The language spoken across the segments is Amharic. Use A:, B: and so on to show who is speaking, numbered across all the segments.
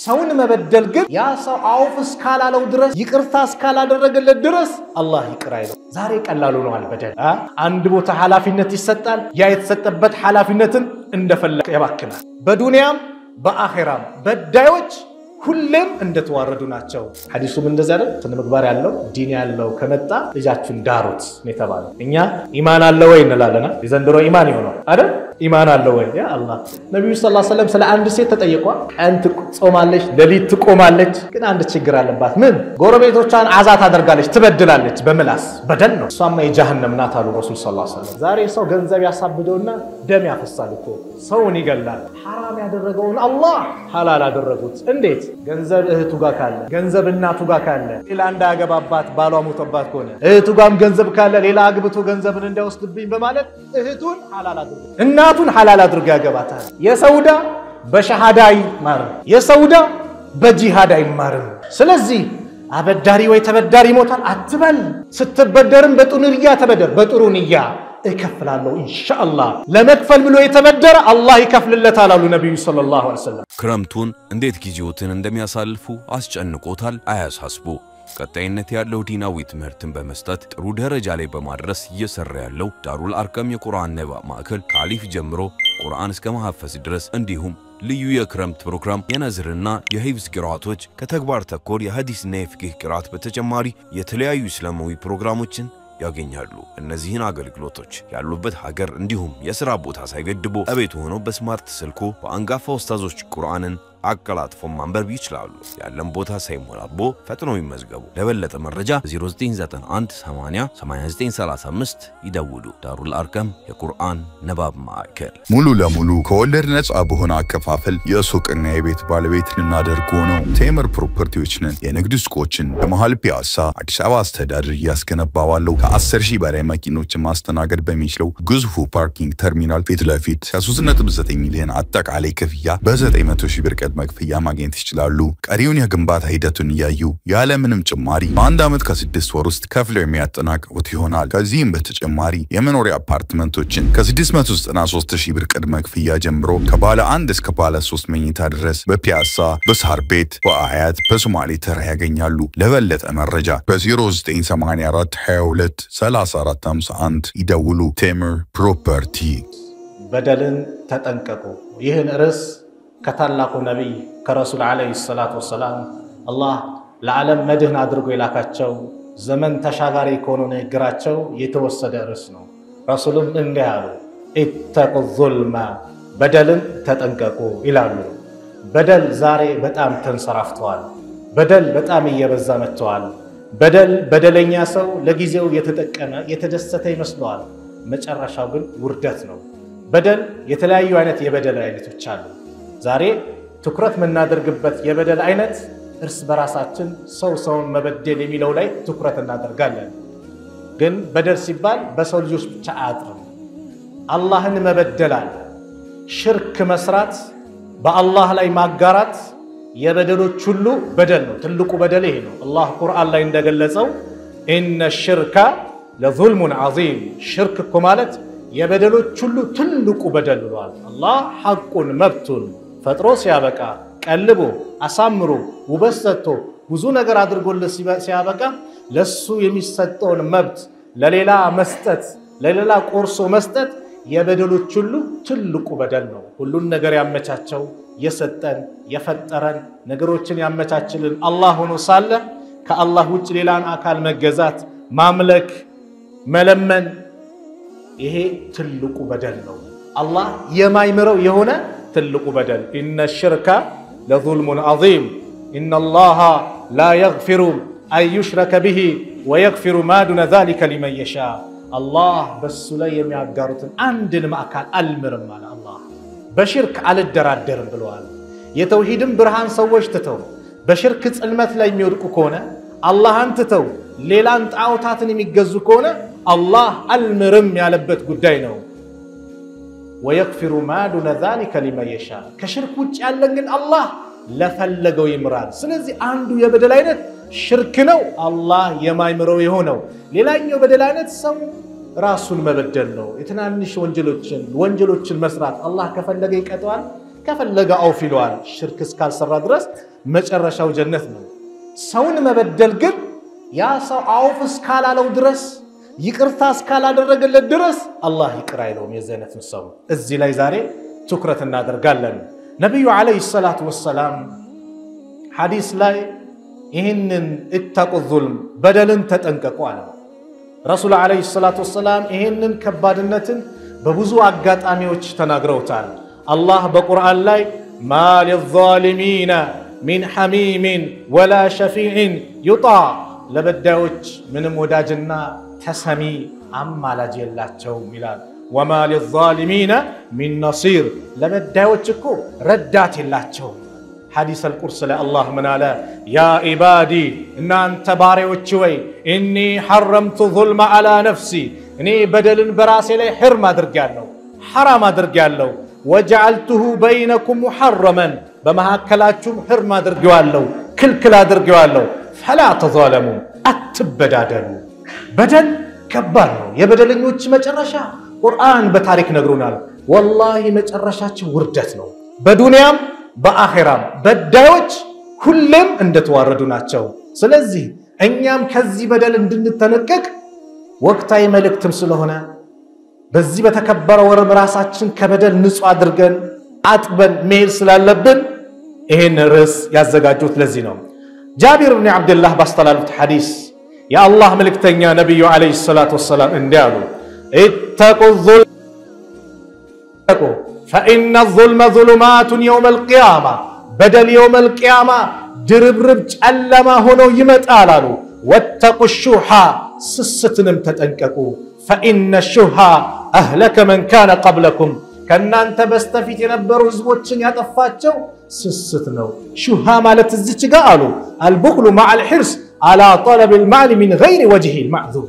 A: ሰውን መበደል ግን ያ ሰው አውፍ እስካላለው ድረስ ይቅርታ እስካላደረገለት ድረስ አላህ ይቅር አይለው ዛሬ ቀላሉ ነው አልበደል አንድ ቦታ ሐላፊነት ይሰጣል ያ የተሰጠበት ሐላፊነትን እንደፈለገ ያባክናል በዱንያም በአኺራም በዳዮች ሁሌም እንደተዋረዱ ናቸው ሐዲሱም እንደዛ አይደል ተነመግባር ያለው ዲን ያለው ከመጣ ልጃችሁን ዳሩት ነው የተባለው እኛ ኢማን አለው ወይ እንላለና የዘንድሮ ኢማን ይሆናል አይደል ኢማን አለው ወይ ያ አላህ ነብዩ ሰለላሁ ዐለይሂ ወሰለም ስለ አንድ ሴት ተጠየቁ ቀን ትጾማለች ለሊት ትቆማለች ግን አንድ ችግር አለባት ምን ጎረቤቶቿን አዛት አደርጋለች ትበድላለች በመላስ በደል ነው እሷማ የጀሃነም ናት አሉ ረሱል ሰለላሁ ዐለይሂ ወሰለም ዛሬ ሰው ገንዘብ ያሳብደውና ደም ያፈሳል እኮ ሰውን ይገላል حرام ያደረገውን አላህ ሐላል አደረጉት እንዴት ገንዘብ እህቱ ጋር ካለ ገንዘብ እናቱ ጋር ካለ ሌላ እንዳያገባባት ባሏ ሞተባት ከሆነ እህቱ ጋርም ገንዘብ ካለ ሌላ አግብቶ ገንዘብን እንዳይወስድብኝ በማለት እህቱን ሐላል አድርጎ እናቱን ሐላል አድርጎ ያገባታል የሰውዳ በሸሃዳ ይማር የሰውዳ በጂሃድ ይማር ስለዚህ አበዳሪ ወይ ተበዳሪ ሞታል አትበል ስትበደርም በጥሩንያ ተበደር በጥሩንያ እከፍላለሁ ኢንሻአላህ ለመክፈል ብሎ የተበደረ አላህ ይከፍልለታል አሉ ነብዩ ሰለላሁ ዐለይሂ ወሰለም
B: ክረምቱን እንዴት ጊዜዎትን እንደሚያሳልፉ አስጨንቆታል አያሳስቡ ቀጣይነት ያለው ዲናዊ ትምህርትን በመስጠት ጥሩ ደረጃ ላይ በማድረስ እየሰራ ያለው ዳሩል አርቀም የቁርአን ንባብ ማዕከል ከአሊፍ ጀምሮ ቁርአን እስከ ማሐፈዝ ድረስ እንዲሁም ልዩ የክረምት ፕሮግራም የነዝርና የሂፍዝ ቂራአቶች ከተግባር ተኮር የሐዲስና የፍቅህ ቂራአት በተጨማሪ የተለያዩ እስላማዊ ፕሮግራሞችን ያገኛሉ እነዚህን አገልግሎቶች ያሉበት ሀገር እንዲሁም የሥራ ቦታ ሳይገድቦ አቤት ሆኖ በስማርት ስልኮ በአንጋፋ ኡስታዞች ቁርአንን አቀላጥፎ ማንበብ ይችላሉ ያለም ቦታ ሳይሞላቦ ፈጥኖ ይመዝገቡ ለበለጠ መረጃ 0991808935 ይደውሉ ዳሩል አርቀም የቁርአን ንባብ ማዕከል
C: ሙሉ ለሙሉ ከወለድ ነፃ በሆነ አከፋፈል የሱቅና የቤት ባለቤት ልናደርጎ ነው ቴምር ፕሮፐርቲዎች ነን የንግድ ሱቆችን በመሃል ፒያሳ አዲስ አበባ አስተዳደር ያስገነባዋለው ከ10,000 በላይ መኪኖችን ማስተናገድ በሚችለው ግዙፉ ፓርኪንግ ተርሚናል ፊት ለፊት 3.9 ሚሊዮን አጠቃላይ ክፍያ በ900,000 ብር መክፈያ ማግኘት ይችላሉ ቀሪውን የግንባታ ሂደቱን ያዩ ያለ ምንም ጭማሪ በአንድ አመት ከ6 ወር ውስጥ ከፍለው የሚያጠናቅቁት ይሆናል ከዚህም በተጨማሪ የመኖሪያ አፓርትመንቶችን ከ693,000 ብር መክፈያ ጀምሮ ከባለ 1 እስከ ባለ 3 መኝታ ድረስ በፒያሳ በሳር ቤት በአያት በሶማሌ ተራ ያገኛሉ ለበለጠ መረጃ በ0984 22 3451 ይደውሉ ቴምር ፕሮፐርቲ
A: በደልን ተጠንቀቁ ይህን ርዕስ ከታላቁ ነብይ ከረሱል አለይሂ ሰላቱ ወሰላም አላህ ለዓለም መድህን አድርጎ የላካቸው ዘመን ተሻጋሪ ከሆነ ንግግራቸው የተወሰደ ርዕስ ነው ረሱልም እንዲህ አሉ ኢተቁ ዙልማ በደልን ተጠንቀቁ ይላሉ በደል ዛሬ በጣም ተንሰራፍቷል በደል በጣም እየበዛ መጥቷል በደለኛ ሰው ለጊዜው የተጠቀመ የተደሰተ ይመስላል መጨረሻው ግን ውርደት ነው በደል የተለያዩ አይነት የበደል አይነቶች አሉ ዛሬ ትኩረት መናደርግበት የበደል አይነት እርስ በራሳችን ሰውን መበደል የሚለው ላይ ትኩረት እናደርጋለን ግን በደል ሲባል በሰው ልጆች ብቻ አያጥርም አላህን መበደል አለ ሽርክ መስራት በአላህ ላይ ማጋራት የበደሎች ሁሉ በደል ነው ትልቁ በደል ይሄ ነው አላህ ቁርአን ላይ እንደገለጸው ኢነ ሽርካ ለዙልሙን ዐዚም ሽርክ እኮ ማለት የበደሎች ሁሉ ትልቁ በደል ብሏል አላህ ሐቁን መብቱን ፈጥሮ ሲያበቃ ቀልቦ አሳምሮ ውበት ሰጥቶ ብዙ ነገር አድርጎለት ሲያበቃ ለሱ የሚሰጠውን መብት ለሌላ መስጠት ለሌላ ቆርሶ መስጠት የበደሎች ሁሉ ትልቁ በደል ነው ሁሉን ነገር ያመቻቸው የሰጠን የፈጠረን ነገሮችን ያመቻችልን አላህ ሆኖ ሳለ ከአላህ ውጭ ሌላን አካል መገዛት ማምለክ መለመን ይሄ ትልቁ በደል ነው አላህ የማይምረው የሆነ ትልቁ በደል ኢነ ሽርካ ለዙልሙን ዐዚም ኢነ አላህ ላ የግፊሩ አን ዩሽረከ ቢሂ ወየግፊሩ ማ ዱነ ዛሊከ ሊመን የሻ አላህ በሱ ላይ የሚያጋሩትን አንድንም አካል አልምርም አለ አላህ በሽርክ አልደራደርም ብለዋል የተውሂድን ብርሃን ሰዎች ትተው በሽርክ ጽልመት ላይ የሚወድቁ ከሆነ አላህን ትተው ሌላን ጣዖታትን የሚገዙ ከሆነ አላህ አልምርም ያለበት ጉዳይ ነው ويغفر ما دون ذلك لمن يشاء كشرك ውጭ ያለን ግን አላህ ለፈለገው ይምራል ስለዚህ አንዱ የበደል አይነት ሽርክ ነው አላህ የማይምረው የሆነው ሌላኛው በደል አይነት ሰው ራሱን መበደል ነው የተናንሽ ወንጀሎችን መስራት አላህ ከፈለገ ይቀጣዋል ከፈለገ አውፍ ይለዋል ሽርክ እስካልሰራ ድረስ መጨረሻው ጀነት ነው ሰውን መበደል ግን ያ ሰው አውፍ እስካላለው ድረስ ይቅርታ እስካላደረገለት ድረስ አላህ ይቅር አይለውም የዘነትን ሰው እዚህ ላይ ዛሬ ትኩረት እናደርጋለን ነብዩ አለይሂ ሰላቱ ወሰላም ሐዲስ ላይ ይሄንን እተቁ ዙልም በደልን ተጠንቀቁ አለ ረሱል አለይሂ ሰላቱ ወሰላም ይሄንን ከባድነትን በብዙ አጋጣሚዎች ተናግረውታል አላህ በቁርአን ላይ ማ ሊዛሊሚና ሚን ሐሚሚን ወላ ሸፊዕን ዩጣ ለበዳዮች ምንም ወዳጅና ተሰሚ አማላጅ የላቸው ይላል ወማ ሊዛሊሚና ሚን ነሲር ለበዳዮች እኮ ረዳት የላቸው حديث القرص الله من على يا عبادي إن أنت باريوش وي إني حرمت ظلم على نفسي إني بدل براسي لي حرم أدرجالو حرام أدرجالو وجعلته بينكم محرما بما هكلاتكم حرم أدرجالو كل أدرجالو فلا تظالموا أتبدادلوا بدل كبروا يا بدل إنوش مجرشا قرآن بتاريخ نقرونا والله مجرشا وردتنا بدونيام በአኺራም በዳዮች ሁሌም እንደተዋረዱ ናቸው ስለዚህ እኛም ከዚህ በደል እንድንተነቀቅ ወቅታዊ መልእክትም ስለሆነ በዚህ በተከበረ ወርም ራሳችን ከበደል ንጹህ አድርገን አጥበን መሄድ ስላለብን ይሄን ርዕስ ያዘጋጁት ለዚህ ነው ጃቢር ኢብኑ አብዱላህ ባስተላለፉት ሐዲስ የአላህ መልእክተኛ ነብዩ አለይሂ ሰላቱ ወሰላም እንዲያሉ ኢተቁ ዙልም فإن الظلم ظلمات يوم القيامة بدل يوم القيامة دربرب جلما هنو يمتالالو واتقوا الشوحا سستنم تتنككو فإن الشوحا أهلك من كان قبلكم كنا انت بستفيت ينبرو زبوتشن يطفاتشو سستنو شوحا مالت الزيتش قالوا البخل مع الحرص على طلب المال من غير وجه المعذور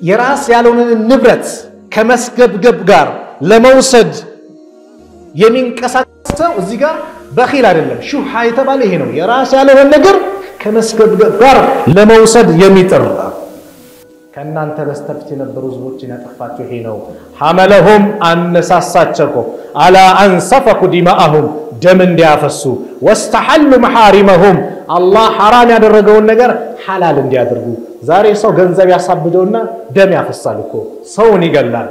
A: يراس يالون النبرت كمسكب قبقار لموسد يمين كساتو እዚህ ጋር በኺል አይደለም ሹሃ የተባለ ይሄ ነው የራስ ያለው ነገር ከመስገብ ጋር ለመውሰድ የሚጥር ከናንተ በስተፊት የነበሩ ህዝቦችን ያጠፋቸው ይሄ ነው ሐመለሁም አነሳሳቸው አላ አንሰፈኩ ዲማአሁም ደም እንዲያፈሱ ወስተሐሉ መሐሪመሁም አላህ ሐራም ያደረገውን ነገር ሐላል እንዲያደርጉ ዛሬ ሰው ገንዘብ ያሳብደውና ደም ያፈሳል እኮ ሰውን ይገላል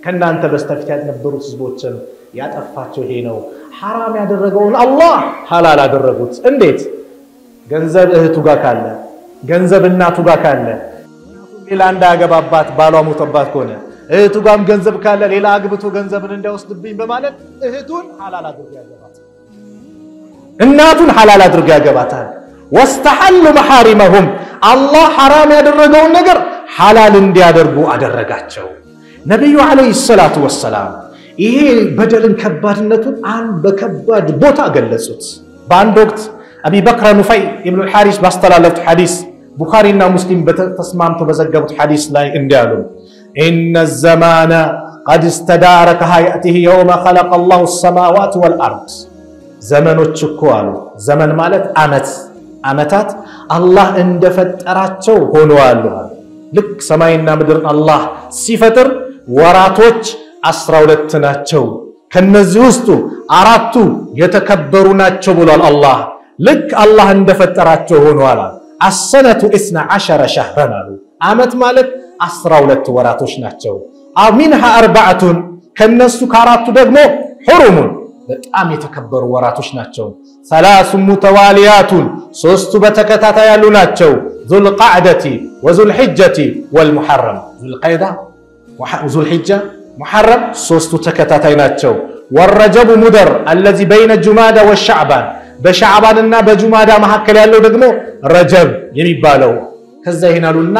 A: ከናንተ በስተፊት የነበሩ ህዝቦችን ያጠፋቸው ይሄ ነው ሐራም ያደረገውን አላህ ሐላል አደረጉት እንዴት ገንዘብ እህቱ ጋር ካለ ገንዘብ እናቱ ጋር ካለ ሌላ እንዳያገባባት ባሏ ሞተባት ከሆነ እህቱ ጋርም ገንዘብ ካለ ሌላ አግብቶ ገንዘብን እንዳይወስድብኝ በማለት እህቱን ሐላል አድርጎ ያገባታል እናቱን ሐላል አድርጎ ያገባታል ወስተሐሉ መሐሪመሁም አላህ ሐራም ያደረገውን ነገር ሐላል እንዲያደርጉ አደረጋቸው ነብዩ አለይሂ ሰላቱ ወሰላም ይሄ በደልን ከባድነቱን አንድ በከባድ ቦታ ገለጹት በአንድ ወቅት አቢ በክር ኑፈይ ኢብኑ አልሐሪስ ባስተላለፉት ሐዲስ ቡኻሪና ሙስሊም በተስማምተው በዘገቡት ሐዲስ ላይ እንዲያሉ ኢነ الزمان قد استدار كهيئته يوم خلق الله السماوات والارض ዘመኖች እኮ አሉ ዘመን ማለት አመታት አላህ እንደፈጠራቸው ሆነዋል ልክ ሰማይና ምድርን አላህ ሲፈጥር ወራቶች 12 ናቸው ከነዚህ ውስጥ አራቱ የተከበሩ ናቸው ብሏል አላህ ልክ አላህ እንደፈጠራቸው ሆነዋል السنه 12 شهرا አመት ማለት 12 ወራቶች ናቸው منها 4 ከነሱ ከአራቱ ደግሞ حرم በጣም የተከበሩ ወራቶች ናቸው 3 متواليات 3 በተከታታይ ያሉ ናቸው ذو القعده وذو الحجه والمحرم ذو القعده وذو الحجه محرم 3 ተከታታይ ናቸው والرجب مدر الذي بين جمادى والشعبان በሻዕባንና በጁማዳ መሐከል ያለው ደግሞ ረጀብ የሚባለው ከዛ ይሄናሉና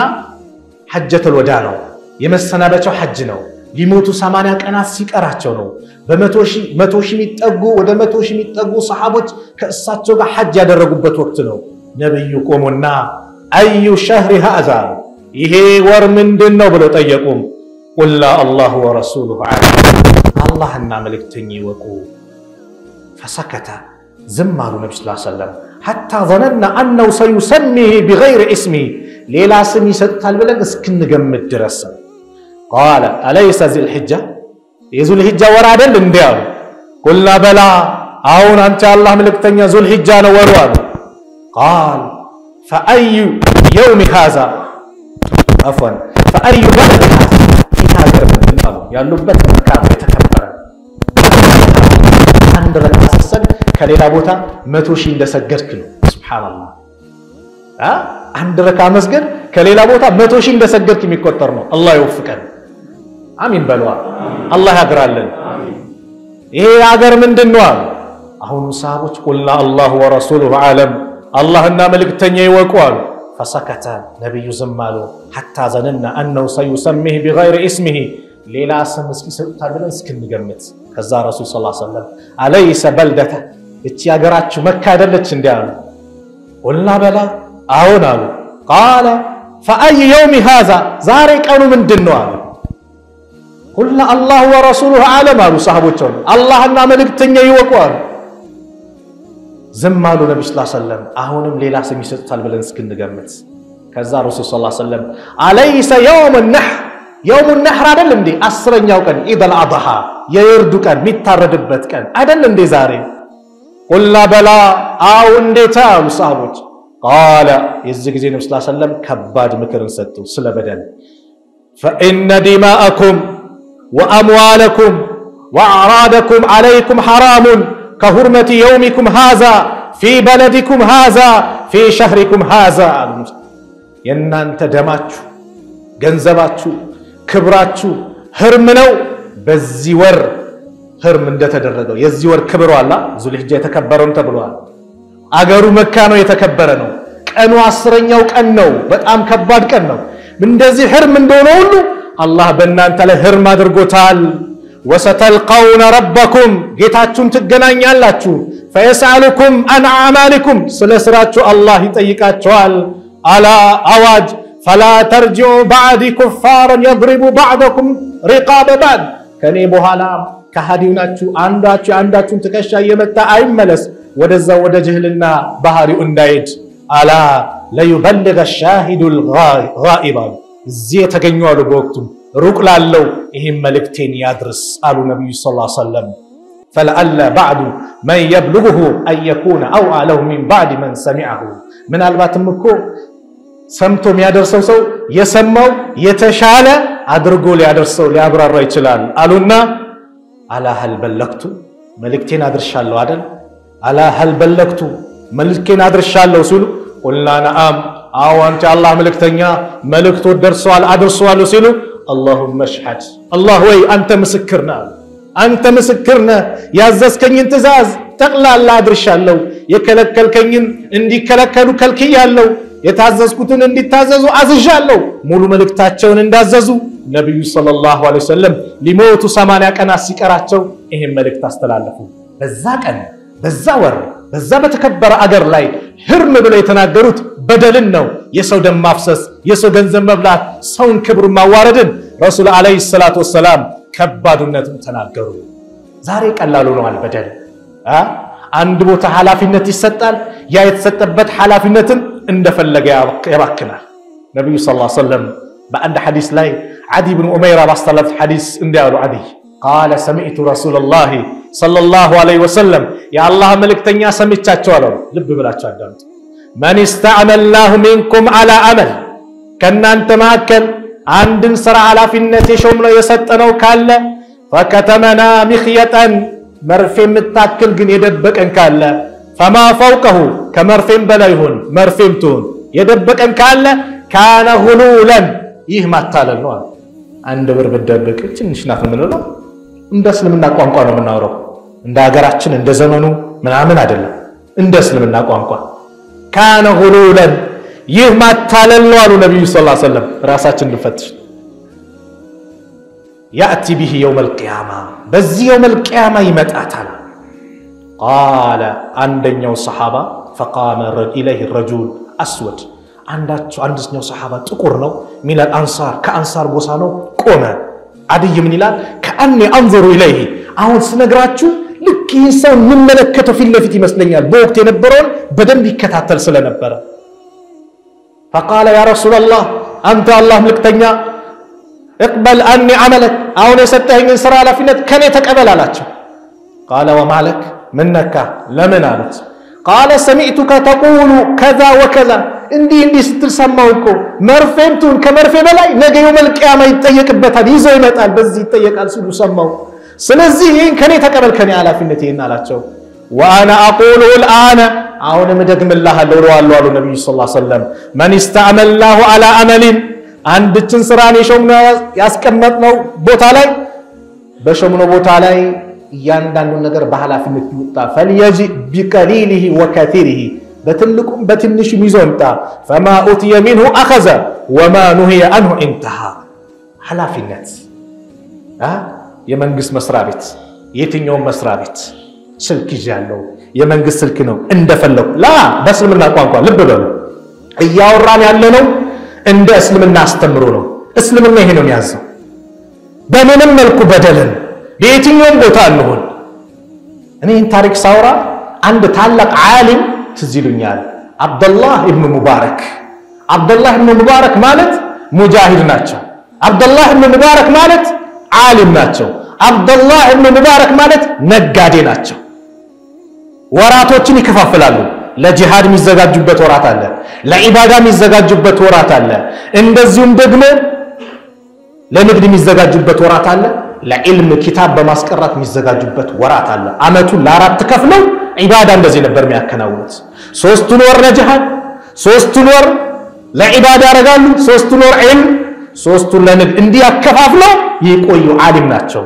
A: ሐጀተል ወዳ ነው የመሰናበቻው ሐጅ ነው ሊሞቱ 80 ቀናት ሲቀራቸው ነው በ100 ሺህ የሚጠጉ ወደ 100 ሺህ የሚጠጉ ሰሃቦች ከእሳቸው ጋር ሐጅ ያደረጉበት ወቅት ነው ነብዩ ቆሙና አዩ ሸህሪ ሃዛ ይሄ ወር ምንድነው ብለው ጠየቁም ቁላ አላሁ ወረሱሉሁ ዐለይሂ አላህና መልእክተኛው ይወቁ فسكت زمار النبي صلى الله عليه وسلم حتى ظننا انه سيسميه بغير اسمه ليلا سمي سطال بلن اسكنجمد درس قال اليس ذي الحجه يذو الحجه ورا አይደል እንዲያው قلنا بلى አሁን አንተ አላህ መልእክተኛ ዙል ሂጃ ነው ወሩ አሉ قال فأي يوم هذا عفوا فأي بلد هذا ያሉበት መካም የተከበረ አንድ ረካ ሰገድ ከሌላ ቦታ 100,000 እንደሰገድክ ነው ሱብሃንአላህ አንድ ረካ መስገድ ከሌላ ቦታ 100,000 እንደሰገድክ የሚቆጠር ነው አላህ ይወፍቀን አሚን በልዋ አላህ ያግራለን ይሄ ሀገር ምንድነው አሁን ሰሃቦች ቁልና አላህ ወረሱሉሁ አለም አላህና መልእክተኛ ይወቁዋል فسكت نبي زمالو حتى ظننا انه سيسميه بغير اسمه ሌላ ስም እስኪሰጣል ብለን እስክንገምት ከዛ ረሱል ሰለላሁ ዐለይሂ ወሰለም አለይሰ በልደተ እቺ ሀገራችሁ መካ አይደለች እንዲያሉ ቁልና በላ አሁን አሉ قال فأي يوم هذا ዛሬ ቀኑ ምንድነው አሉ ቁልና አላህ ወረሱሉሁ አለም አሉ ሰሃቦች አላህና መልእክተኛ ይወቁዋል ዘማሉ ነብዩ ሰለላሁ ዐለይሂ ወሰለም አሁንም ሌላ ስም ይሰጣል ብለን እስክንገምት ከዛ ረሱል ሰለላሁ ዐለይሂ ወሰለም አለይሰ يوم النحر يوم النحر አይደል እንዴ 10ኛው ቀን ኢድ አልአድሃ የይርዱ ቀን ሚታረድበት ቀን አይደል እንዴ ዛሬ ቁልና በላ አው እንዴታ አሉ ሰሃቦች قال የዚህ ጊዜ ነብዩ ሰለላሁ ዐለይሂ ወሰለም ከባድ ምክርን ሰጡ ስለ በደል فإن دماءكم وأموالكم وأعراضكم عليكم حرام كحرمة يومكم هذا في بلدكم هذا في شهركم هذا የናንተ ደማችሁ ገንዘባችሁ ክብራችሁ ህርም ነው በዚህ ወር ህርም እንደተደረገው የዚህ ወር ክብሩ አላ ዙልሂጃ የተከበረው ተብሏል አገሩ መካ ነው የተከበረ ነው ቀኑ 10ኛው ቀን ነው በጣም ከባድ ቀን ነው እንደዚህ ህርም እንደሆነ ሁሉ አላህ በእናንተ ላይ ህርም አድርጎታል وستلقون ربكم ጌታችሁን ትገናኛላችሁ فيسألكم عن أعمالكم ስለስራችሁ አላህ ይጠይቃችኋል على أواج فلا ترجعوا بعد كفارا يضرب بعضكم رقاب بعض ከኔ በኋላ ከሃዲውናችሁ አንዳችሁን ተከሻ የመጣ አይመለስ ወደዛ ወደ ጅህልና ባህሪው እንዳይድ አላ ለይበልغ الشاهد الغائب እዚህ የተገኙአሉ በወቅቱ ሩቅ ላለው ይሄን መልእክቴን ያድርስ አሉ ነብዩ ሰለላሁ ዐለይሂ ወሰለም فلعل بعد من يبلغه ان يكون او له من بعد من سمعه من الباتم እኮ ሰምቶ የሚያደርሰው ሰው የሰማው የተሻለ አድርጎ ሊያደርሰው ሊያብራራ ይችላል አሉና አላ هل بلغت መልእክቴን አድርሻለሁ አይደል አላ هل بلغت መልእክቴን አድርሻለሁ ሲሉ ቁልና ነአም አው አንተ አላህ መልእክተኛ መልእክቱ ደርሷል አድርሷል ሲሉ اللهم اشهد الله ወይ አንተ ምስክር ነህ ያዘዝከኝን ትእዛዝ ተቅላላ አድርሻለሁ የከለከልከኝን እንዲከለከሉ ከልክያለሁ የታዘዝኩትን እንዲታዘዙ አዝዣለሁ ሙሉ መልእክታቸውን እንዳዘዙ ነብዩ ሰለላሁ ዐለይሂ ወሰለም ሊሞቱ 80 ቀናት ሲቀራቸው ይሄን መልእክት አስተላለፉ በዛ ቀን በዛ ወር በዛ በተከበረ አገር ላይ ህርም ብለው የተናገሩት በደልን ነው የሰው ደም ማፍሰስ የሰው ገንዘብ መብላት ሰውን ክብር ማዋረድን ረሱል አለይሂ ሰላቱ ወሰለም ከባዱነቱን ተናገሩ ዛሬ ቀላሉ ነው አልበደል አንድ ቦታ ሐላፊነት ይሰጣል ያ የተሰጠበት ሐላፊነትን እንደፈለገ ያባክናል ነብዩ ሰለላሁ ዐለይሂ ወሰለም በአንድ ሐዲስ ላይ አዲ ኢብኑ ኡመይራ ባስተላለፉት ሐዲስ እንዲያሉ አዲ قال سمعت رسول الله صلى الله عليه وسلم يا الله ملكتኛ ሰምቻቸዋለሁ ልብ ብላችሁ አዳምጡ من استعملناه منكم على عمل ከናንተ ማከል አንድን ስራ ሐላፊነት የሾምነው የሰጠነው ካለ فكتمنا مخيطا መርፌም ተታክል ግን የደበቀን ካለ فما فوقه ከመርፌም በላይ ይሁን መርፌም ትሁን የደበቀን ካለ ካነ ሁሉለን ይህ ማታለል ነው አንድ ብር በደበቅ ትንሽ ናት ምንለው እንደ እስልምና ቋንቋ ነው የምናወራው እንደ ሀገራችን እንደ ዘመኑ ምናምን አይደለም እንደ እስልምና ቋንቋ ካነ ሁሉለን ይህ ማታለል ነው አሉ ነብዩ ሰለላሁ ዐለይሂ ወሰለም ራሳችን እንፈትሽ ياتي به يوم القيامه በዚህ يوم القيامه ይመጣታል قال አንደኛው ሰሃባ فقام اليه الرجل اسود አንደኛው ሰሃባ ጥቁር ነው ሚላል አንሳር ከአንሳር ጎሳ ነው ቆመ አድይ ምን ይላል ከአንኒ አንظر اليه አሁን ስነግራችሁ ልክ ይሰው ምንመለከተው ፊት ለፊት ይመስለኛል በወቅት የነበረውን በደንብ ይከታተል ስለነበረ فقال يا رسول الله انت الله ملكتኛ اقبل عني عملك አሁን የሰጠኸኝን ስራ ኃላፊነት ከኔ ተቀበል አላቸው قال وما لك منك لمن قالت قال سمعتك تقول كذا وكذا እንዲህ ስትል ሰማውኮ መርፌምቱን ከመርፌ በላይ ነገ የውመል ቂያማ ይጠየቅበታል ይዞ ይመጣል በዚህ ይጠየቃል ሲሉ ሰማው ስለዚህ ይሄን ከኔ ተቀበል ከኔ ኃላፊነት ይሄን አላቸው وانا اقول الان አሁን መደግምልሃለሁ አሉ ነብዩ ሰለላሁ ዐለይሂ ወሰለም من استعمل الله على عمل አንድችን ስራን የሾምና ያስቀመጥነው ቦታ ላይ በሾምነው ቦታ ላይ ያንዳንዱ ነገር በኃላፊነት ይወጣ فليجي بقليله وكثيره በትልቁም በትንሹም ይዞምጣ فما اوتي منه اخذ وما نهي عنه انتهى ኃላፊነት የመንግስት መስሪያ ቤት የትኛው መስሪያ ቤት ስልክ ይያለው የመንግስት ስልክ ነው እንደፈለኩ ላ በእስልምና ቋንቋ ልብ በሉ እያወራን ያለነው እንደ እስልምና አስተምሮ ነው እስልምና ይሄ ነው የሚያዘው በምንም መልኩ በደልን በየትኛውም ቦታ አልሆን እኔ ታሪክ ሳውራ አንድ ታላቅ ዓሊም ትዝይሉኛል አብዱላህ ኢብኑ ሙባረክ ማለት ሙጃሂድ ናቸው አብዱላህ ኢብኑ ሙባረክ ማለት ዓሊም ናቸው አብዱላህ ኢብኑ ሙባረክ ማለት ነጋዴ ናቸው ወራቶችን ይከፋፈላሉ ለጂሃድ የሚዘጋጁበት ወራት አለ ለኢባዳ የሚዘጋጁበት ወራት አለ እንደዚሁም ደግሞ ለንግድ የሚዘጋጁበት ወራት አለ ለዕልም ኪታብ በማስቀራት የሚዘጋጁበት ወራት አለ አመቱን ለአራት ከፍለው ኢባዳ እንደዚህ ነበር የሚያከናውኑት 3 ወር ለጂሃድ 3 ወር ለኢባዳ ያረጋሉ 3 ወር ዒልም 3 ለንግድ እንዲያከፋፍለው ይቆዩ ዓሊም ናቸው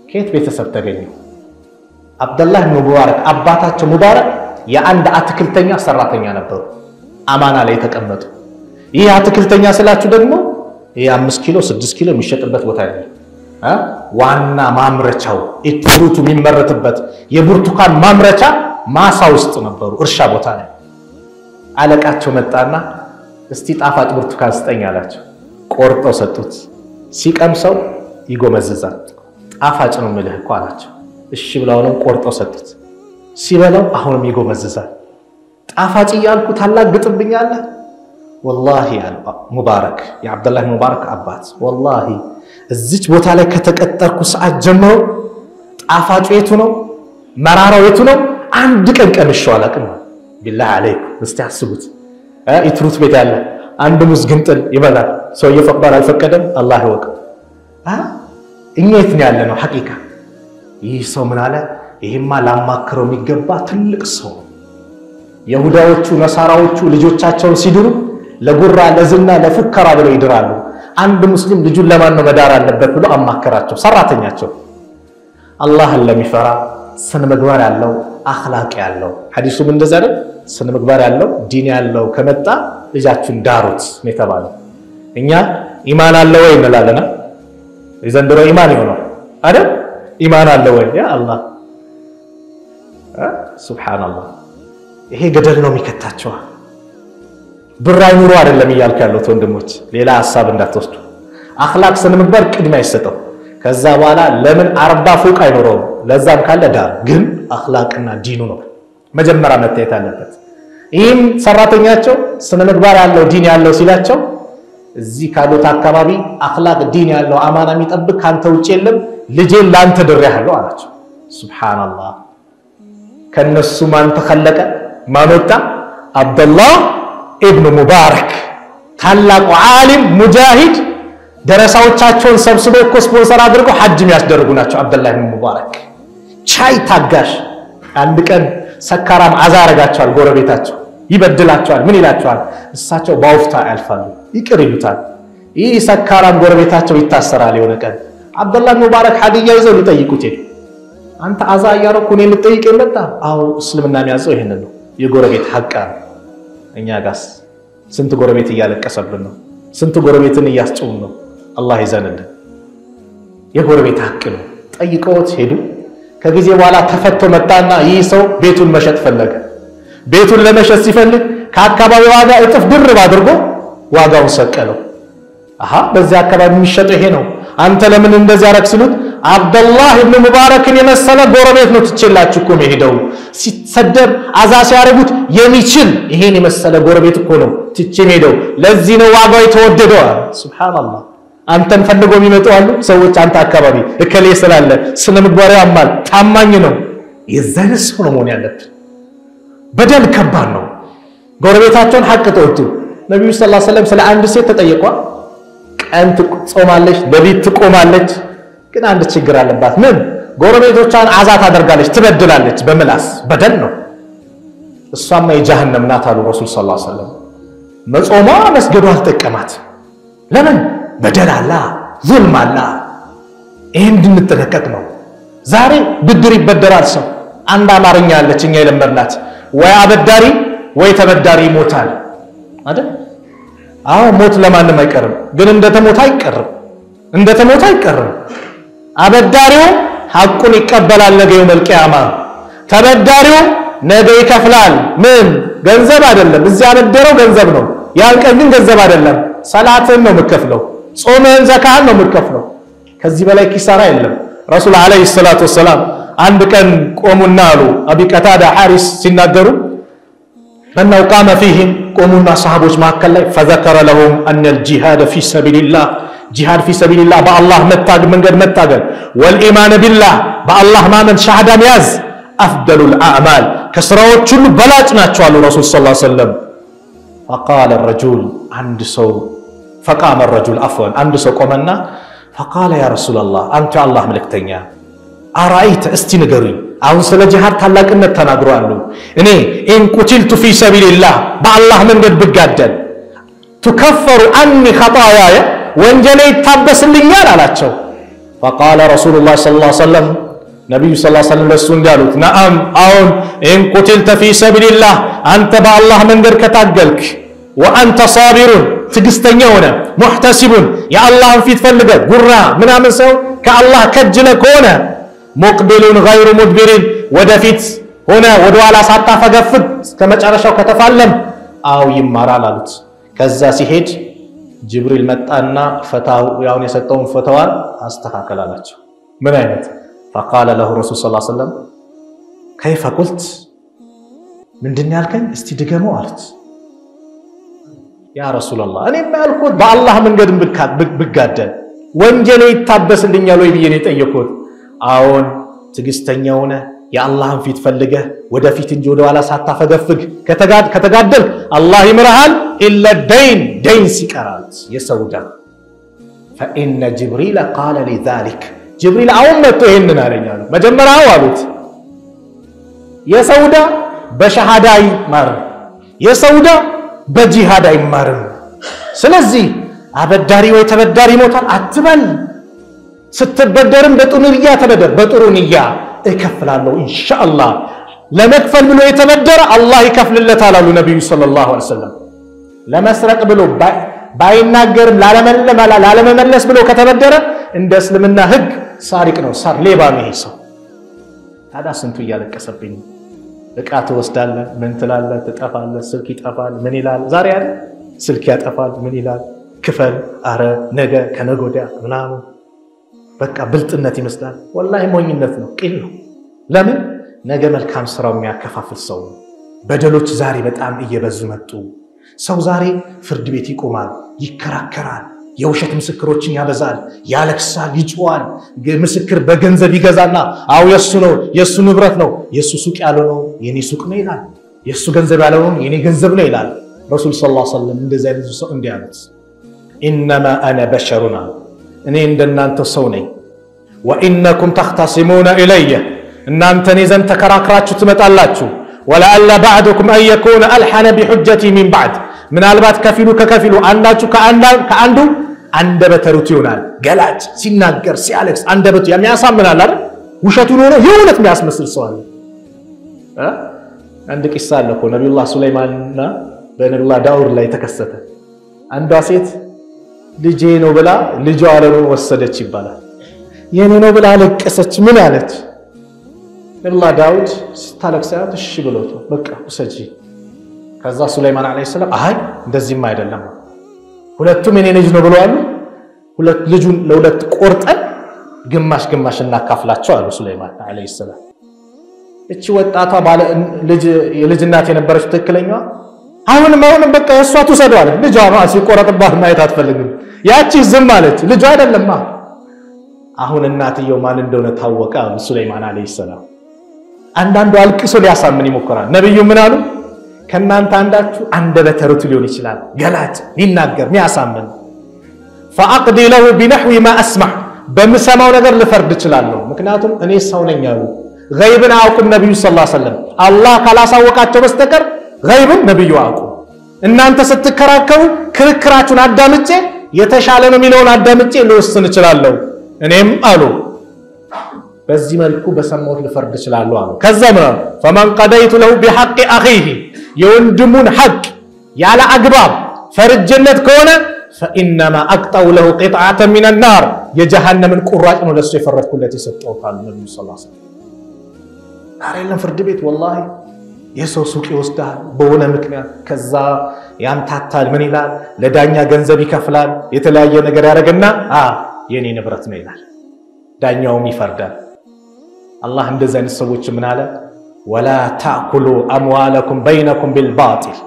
A: ከየት ቤተሰብ ተገኙ አብዱላህ ኢብኑ ሙባረክ አባታቸው ሙባረክ የአንድ አትክልተኛ ሰራተኛ ነበሩ አማና ላይ ተቀመጡ ይሄ አትክልተኛ ስላችሁ ደግሞ ይሄ 5 ኪሎ 6 ኪሎ የሚሸጥበት ቦታ አይደለም ዋና ማምረቻው ኢትሩቱ የሚመረትበት የብርቱካን ማምረቻ ማሳ ውስጥ ነበሩ እርሻ ቦታ ላይ አለቃቸው መጣና እስቲ ጣፋጭ ብርቱካን ስጠኝ አላቸው ቆርጠው ሰጡት ሲቀምሰው ይጎመዝዛል ጣፋጭ ነው ማለት እኮ አላቸው እሺ ብላውንም ቆርጠው ሰጡት ሲበላው አሁንም ይጎመዝዛል ጣፋጭ ያልኩ ታላግጥብኛል والله يا ሙባረክ የአብዱላህ ሙባረክ አባት والله እዚች ቦታ ላይ ከተቀጠርኩ ሰዓት ጀምሮ ጣፋጭ የቱ ነው መራራው የቱ ነው አንድ ቀን ቀምሼው አላውቅም ቢላህ አለይኩም እስቲ አስቡት ኢትሩት ቤት ያለ አንድ ሙዝ ግንጥል ይበላል ሰው ይፈቅዳል አልፈቀደም አላህ ይወቅ እኛ የት ነው ያለ ነው ሐቂቃ ይህ ሰው ምን አለ ይሄማ ላማክረው የሚገባ ትልቅ ሰው ይሁዳዎቹ ነሳራዎቹ ልጆቻቸውን ሲድሩ ለጉራ ለዝና ለፉከራ ብለው ይድራሉ አንድ ሙስሊም ልጁን ለማን ነው መዳር አለበት ብሎ አማከራቸው ሰራተኛቸው አላህን ለሚፈራ ስነ ምግባር ያለው አኽላቅ ያለው ሐዲሱም እንደዛ አይደል ስነ ምግባር ያለው ዲን ያለው ከመጣ ልጃችሁን ዳሩት ነው የተባለው እኛ ኢማን አለ ወይ እንላለና የዘንድሮ ኢማን ይሆናል አይደል ኢማን አለ ወይ ያ አላህ ሱብሃንአላህ ይሄ ገደል ነው የሚከታቸው ብራይ ኑሮ አይደለም ይያልኩ ያለው ወንድሞች ሌላ ሐሳብ እንዳትወስዱ አኽላቅ ስነ ምግባር ቅድሚያ ይሰጠው ከዛ በኋላ ለምን 40 ፎቅ አይኖረው ለዛም ካለ ዳር ግን አኽላቅና ዲኑ ነው መጀመሪያ መታየት አለበት ይህም ሰራተኛቸው ስነ ምግባር ያለው ዲን ያለው ሲላቸው እዚህ ካሉት አካባቢ አኽላቅ ዲን ያለው አማና የሚጠብቅ ካንተ ውጭ የለም ልጄን ላንተ ድሬሃለሁ አላቸው ሱብሃንአላህ ከነሱ ማን ተخلቀ ማን ወጣ አብዱላህ ኢብኑ ሙባረክ ታላቁ ዓሊም ሙጃሂድ ደረሳዎቻቸውን ሰብስበው እኮ ስፖንሰር አድርገው ሐጅም ያስደርጉ ናቸው አብዱላህ ኢብኑ ሙባረክ ቻይ ታጋሽ አንድ ቀን ሰካራም አዛረጋቸዋል ጎረቤታቸው ይበድላቸዋል ምን ይላቸዋል እሳቸው ባውፍታ ያልፋሉ ይቅር ይሉታል ይህ ሰካራም ጎረቤታቸው ይታሰራል የሆነ ቀን አብዱላህ ኢብኑ ሙባረክ ሐዲያ ይዘው ሊጠይቁት ይሄ አንተ አዛ ያረኩ ነው ልጠይቅ የመጣ አው እስልምና የሚያዘው ይሄንን ነው የጎረቤት ሐቅ እኛ ጋስ ስንት ጎረቤት እያለቀሰብን ነው ስንት ጎረቤትን እያስጨው ነው አላህ ይዘንልን የጎረቤት ሐቅ ነው ጠይቀውት ሄዱ ከጊዜ በኋላ ተፈቶ መጣና ይህ ሰው ቤቱን መሸጥ ፈለገ ቤቱን ለመሸጥ ሲፈልግ ከአካባቢው ዋጋ እጥፍ ድርብ አድርጎ ዋጋውን ሰቀለው በዚህ አካባቢ የሚሸጠው ይሄ ነው አንተ ለምን እንደዚህ አረክስሉት አብዱላህ ኢብኑ ሙባረክን የመሰለ ጎረቤት ነው ትችላችሁ እኮ መሄደው ሲሰደብ አዛ ሲያረጉት የሚችል ይሄን የመሰለ ጎረቤት እኮ ነው ትቼ ሄደው ለዚህ ነው ዋጋው የተወደደው ሱብሃንአላህ አንተን ፈልገው የሚመጡ አሉ ሰዎች አንተ አካባቢ እከሌ ስላለ ስነ ምግባሩ ያማል ታማኝ ነው የዘነስ ሆኖ መሆን ያለበት በደል ከባድ ነው ጎረቤታቸውን ሐቅ ተወጡ ነብዩ ሰለላሁ ዐለይሂ ወሰለም ስለ አንድ ሴት ተጠየቋ ቀን ትጾማለች በቤት ትቆማለች ግን አንድ ችግር አለባት ምን ጎረቤቶቿን አዛት አደርጋለች ትበድላለች በመላስ በደል ነው እሷማ የጀሃነም ናት አሉ ረሱል ሰለላሁ ዐለይሂ ወሰለም መጾማ መስገዱ አልተቀማት ለምን በደል አለ ዙልም አለ ይሄን እንድንጠነቀቅ ነው ዛሬ ብድር ይበደራል ሰው አንድ አማርኛ አለችኛ የለመድናት ወይ አበዳሪ ወይ ተበዳሪ ይሞታል አይደል አዎ ሞት ለማንም አይቀርም ግን እንደተሞታ አይቀርም አበዳሪው ሐቁን ይቀበላል ነገ የውመል ቂያማ ተበዳሪው ነገ ይከፍላል ምን ገንዘብ አይደለም እዚያ አበደረው ገንዘብ ነው ያልቀን ግን ገንዘብ አይደለም ሰላትን ነው መከፍለው ጾምን ዘካን ነው መከፍለው ከዚህ በላይ ኪሳራ የለም ረሱል አለይሂ ሰላቱ ወሰለም አንድ ቀን ቆሙና አሉ አቢ ቀታዳ ሐሪስ ሲናገሩ በእናው ቃመ فيهم ቆሙና ሰሃቦች መካከል ላይ فذكر لهم ان الجهاد في سبيل الله جهاد في سبيل الله بالله መንገድ መታገል والإيمان بالله بالله ማመን ሻሃዳ መያዝ افضل الاعمال ከስራዎች ሁሉ በላጭ ናቸው አሉ ረሱል ሰለላሁ ዐለይሂ ወሰለም فقال الرجل عند سو فقام الرجل عفوا عند سو قمنا فقال يا رسول الله انت الله ملكتኛ አራይተ እስቲ ንገሩኝ አሁን ስለ ጂሃድ ታላቅነት ተናግሯሉ እኔ ان قتلت في سبيل الله بالله መንገድ ብጋደል تكفر عني خطاياي ወንጀሌ ይታበስልኛል አላቸው فقال رسول الله صلى الله عليه وسلم ነብዩ ሰለላሁ ዐለይሂ ወሰለም ለሱ እንዳሉት نعم አሁን ان قتلت في سبيل الله አንተ بالله መንገድ ከታገልክ وانت صابر ትግስተኛ ሆነ محتسب يا الله ፊት ፈልገ ጉራ ምናምን ሰው ከአላህ ከጅለ ከሆነ مقبل غير مدبر ወደፊት ሆነ ወደኋላ ሳታፈገፍግ ከመጨረሻው ከተፋለም አው ይማራል አሉት ከዛ ሲሄድ ጅብሪል መጣና ፈታው ያውን የሰጠውን ፈታዋን አስተካከላላቸው ምን አይነት فقال له رسول صلى الله عليه وسلم كيف قلت ምንድን ያልከኝ እስቲ ድገመው አሉት ያ ረሱል አላህ እኔ ማልኩት በአላህ መንገድ ብጋደል ወንጀሌ ይታበስልኛል ወይ ብዬ ነው የጠየቁት አሁን ትግስተኛ ሆነ የአላህን ፊት ፈልገ ወደፊት እንጂ ወደኋላ ሳታፈገፍግ ከተጋደል አላህ ይምርሃል ኢላ ደይን ሲቀራል የሰውዳ فإن جبريل قال لذلك جبريل አሁን መጥቶ ይሄንን አለኛሉ መጀመሪያው አሉት የሰውዳ በሸሃዳ ይማር የሰውዳ በጂሃድ አይማር ስለዚህ አበዳሪ ወይ ተበዳሪ ሞታል አትበል ስትበደርም በጥሩንያ ተበደር በጥሩንያ እከፍላለሁ ኢንሻአላህ ለመክፈል ብሎ የተበደረ አላህ ይከፍልለታል አሉ ነብዩ ሰለላሁ ዐለይሂ ወሰለም ለመስረቅ ብሎ ባይናገርም ላለመመለስ ብሎ ከተበደረ እንደ እስልምና ህግ ሳሪቅ ነው ሳር ሌባ ነው ሰው ታዳ ስንቱ ያለቀሰብኝ እቃ ተወስዳለ ምን ትላለ ተጠፋለ ስልክ ይጠፋል ምን ይላል ዛሬ አይደል ስልክ ያጠፋል ምን ይላል ክፈል አረ ነገ ከነጎዳ ምናምን በቃ ብልጥነት ይመስላል ወላሂ ሞኝነት ነው ቂል ነው ለምን ነገ መልካም ስራው የሚያከፋፍል ሰው በደሎች ዛሬ በጣም እየበዙ መጡ ሰው ዛሬ ፍርድ ቤት ይቆማል ይከራከራል የውሸት ምስክሮችን ያበዛል ያለክሳል ይጮዋል ምስክር በገንዘብ ይገዛና አው የሱ ነው የሱ ንብረት ነው የሱ ሱቅ ያለው ነው የኔ ሱቅ ነው ይላል የሱ ገንዘብ ያለው ነው የኔ ገንዘብ ነው ይላል ረሱል ሰለላሁ ዐለይሂ ወሰለም እንደዛ አይነት ሰው እንዲያሉት انما انا بشرنا እኔ እንደናንተ ሰው ነኝ وانكم تختصمون الي እናንተ ነዘን ተከራክራችሁ ትመጣላችሁ ولعل بعضكم ان يكون الحن بحجتي من بعد ምናልባት ከፊሉ ከከፊሉ አንዳችሁ ከአንዱ አንደበተሩት ይሆናል ገላጭ ሲናገር ሲያለክስ አንደበቱ የሚያሳምናል አይደል ውሸቱን ሆነ የእውነት የሚያስመስል ሰው አለ አንድ ቂሳ አለ እኮ ነብዩላህ ሱለይማንና በነብዩላህ ዳውድ ላይ ተከሰተ አንዷ ሴት ልጄ ነው ብላ ልጇ አለሩን ወሰደች ይባላል የኔ ነው ብላ አለቀሰች ምን አለች ነብዩላህ ዳውድ ስታለቅሳት እሺ ብሎት በቃ ወሰጂ ከዛ ሱለይማን አለይሂ ሰላም አይ እንደዚህማ አይደለም ሁለቱም የኔ ልጅ ነው ብለዋል ሁለት ልጁን ለሁለት ቆርጠን ግማሽ እናካፍላቸው አሉ ሱለይማን አለይሂ ሰላም እቺ ወጣቷ ባለ የልጅ እናት የነበረች ትክክለኛዋ አሁንም በቃ እሷ ተሰደዋል ልጇ ነው ሲቆረጥባት ማየት አትፈልግም ያቺ ዝም አለች ልጅ አይደለማ አሁን እናትየው ማን እንደሆነ ታወቀ ሱለይማን አለይሂ ሰላም አንዳንዱ አልቅሶ ሊያሳምን ይሞክራል ነብዩ ምን አሉ ከናንተ አንዳችሁ አንደበተ ርቱዕ ሊሆን ይችላል ገላጭ ሊናገር ሚያሳምን فاقضي له بنحو ما اسمع በመሰማው ነገር ልፈርድ እችላለሁ ምክንያቱም እኔ ሰው ነኝ አሉ غيبን አውቁም ነብዩ ሰለላሁ ዐለይሂ ወሰለም አላህ ካላሳወቃቸው በስተቀር غيብን ነብዩ አውቁ እናንተ ስትከራከሩ ክርክራችሁን አዳምጬ የተሻለ ነው የሚለውን አዳምጬ ልወስን እችላለሁ እኔም አሉ በዚህ መልኩ በሰማው ልፈርድ እችላለሁ አሉ ከዛ ምን فمن قضيت له بحق اخيه የወንድሙን ሐቅ ያለ አግባብ ፈርጀነት ከሆነ فانما اقطع له قطعه من النار የጀሃነምን ቁራጭ ነው ለሱ የፈረድኩለት የሰጠውታል ነብዩ ሰለላሁ ዐለይሂ ወሰለም አሬለም ፍርድ ቤት والله የሰው ሱቅ ይወስዳል በሆነ ምክንያት ከዛ ያምታታል ምን ይላል ለዳኛ ገንዘብ ይከፍላል የተለያየ ነገር ያረጋግና የኔ ንብረት ነው ይላል ዳኛውም ይፈርዳል አላህ እንደዚህ አይነት ሰዎች ምን አለ ولا تاكلوا اموالكم بينكم بالباطل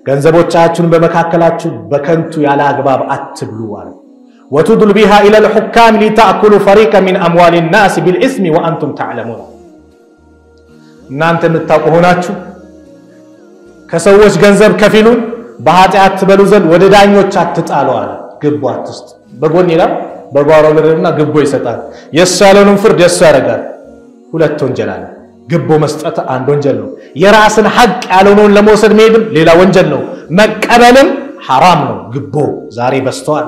A: ገንዘቦቻችሁን በመካከላችሁ በከንቱ ያለ አግባብ አትብሉ አለ وتدل بها الى الحكام لتاكلوا فريقا من اموال الناس بالاثم وانتم تعلمون እናንተ የምታውቁ ሆናችሁ ከሰዎች ገንዘብ ከፊሉን በኃጢአት ትበሉ ዘንድ ወደ ዳኞች አትጣሉ አለ ግቡ አትስጥ በጎን ይላል በጓሮ ምድርና ግቦ ይሰጣል የሳለውን ፍርድ ያሳረጋል ሁለት ወንጀል አለ ግቦ መስጠት አንድ ወንጀል ነው የራስን ሐቅ ያለውን ለመውሰድ መሄድም ሌላ ወንጀል ነው መቀበልም حرام ነው ግቦ ዛሬ በስተዋል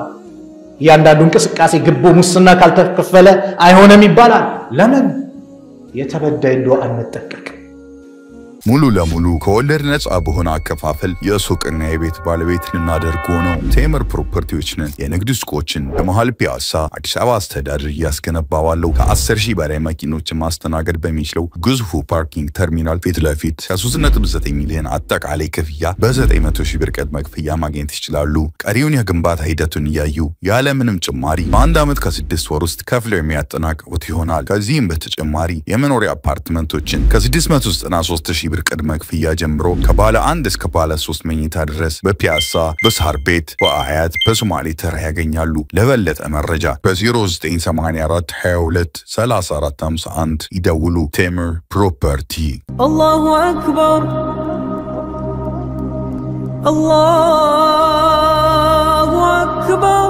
A: ያንዳንዱ እንቅስቃሴ ግቦ ሙስና ካልተከፈለ አይሆንም ይባላል ለምን የተበዳይ እንደው አንጠቀቅ
C: ሙሉ ለሙሉ ከወለድ ነፃ በሆነ አከፋፈል የሱቅና የቤት ባለቤት ልናደርጉ ነው ቴምር ፕሮፐርቲዎች ነን የንግድ ሱቆችን በመሃል ፒያሳ አዲስ አበባ አስተዳደር ያስገነባዋለው ከ10,000 በላይ መኪኖችን ማስተናገድ በሚችለው ግዙፉ ፓርኪንግ ተርሚናል ፊት ለፊት ከ3.9 ሚሊዮን አጠቃላይ ክፍያ በ900,000 ብር ቅድመ ክፍያ ማግኘት ይችላሉ ቀሪውን የግንባታ ሂደቱን ያዩ ያለ ምንም ጭማሪ በአንድ ዓመት ከ6 ወር ውስጥ ከፍለው የሚያጠናቅቁት ይሆናል ከዚህም በተጨማሪ የመኖሪያ አፓርትመንቶችን ከ693,000 ብር ቅድመ ክፍያ ጀምሮ ከባለ 1 እስከ ባለ 3 መኝታ ድረስ በፒያሳ በሳር ቤት በአያት በሶማሌ ተራ ያገኛሉ ለበለጠ መረጃ በ0984 22 34 51 ይደውሉ ቴምር ፕሮፐርቲ
D: الله أكبر الله أكبر